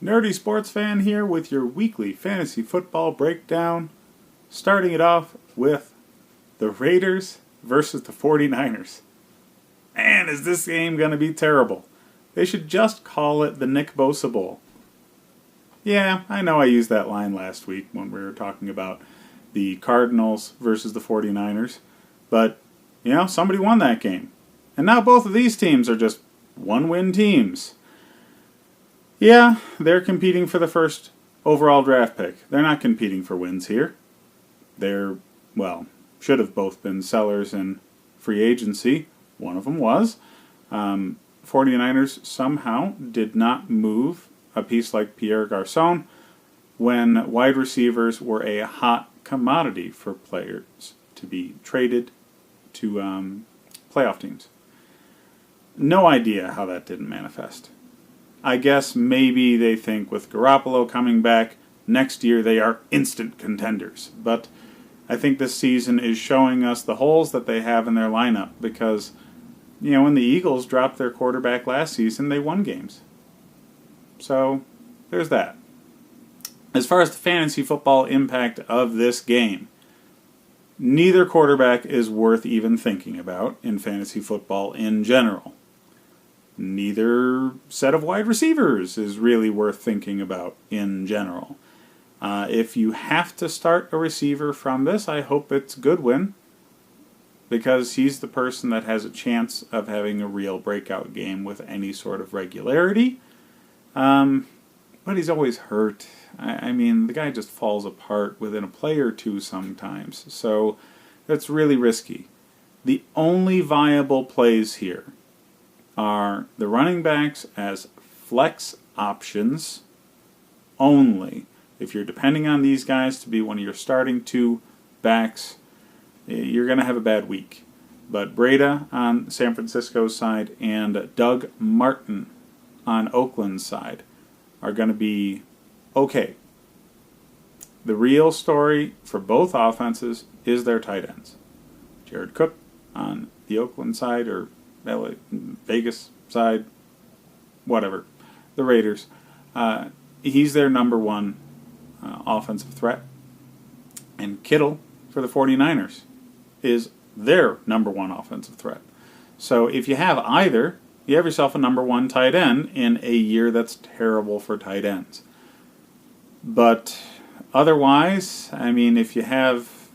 Nerdy Sports Fan here with your weekly fantasy football breakdown. Starting it off with the Raiders versus the 49ers. Man, is this game going to be terrible. They should just call it the Nick Bosa Bowl. Yeah, I know I used that line last week when we were talking about the Cardinals versus the 49ers. But, somebody won that game. And now both of these teams are just one-win teams. Yeah, they're competing for the first overall draft pick. They're not competing for wins here. They're, should have both been sellers in free agency. One of them was. 49ers somehow did not move a piece like Pierre Garçon when wide receivers were a hot commodity for players to be traded to playoff teams. No idea how that didn't manifest. I guess maybe they think with Garoppolo coming back, next year they are instant contenders. But I think this season is showing us the holes that they have in their lineup because, when the Eagles dropped their quarterback last season, they won games. So, there's that. As far as the fantasy football impact of this game, neither quarterback is worth even thinking about in fantasy football in general. Neither set of wide receivers is really worth thinking about in general. If you have to start a receiver from this, I hope it's Goodwin, because he's the person that has a chance of having a real breakout game with any sort of regularity. But he's always hurt. I mean, the guy just falls apart within a play or two sometimes, so that's really risky. The only viable plays here are the running backs as flex options only. If you're depending on these guys to be one of your starting two backs, you're going to have a bad week. But Breida on San Francisco's side and Doug Martin on Oakland's side are going to be okay. The real story for both offenses is their tight ends. Jared Cook on the Oakland side, or Vegas side, whatever, the Raiders. He's their number one offensive threat. And Kittle for the 49ers is their number one offensive threat. So if you have either, you have yourself a number one tight end in a year that's terrible for tight ends. But otherwise, if you have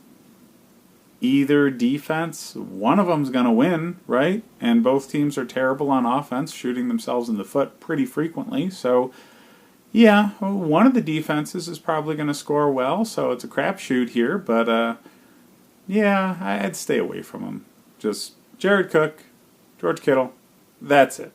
either defense, one of them's going to win, right? And both teams are terrible on offense, shooting themselves in the foot pretty frequently. So, one of the defenses is probably going to score well, so it's a crapshoot here. But, I'd stay away from them. Just Jared Cook, George Kittle, that's it.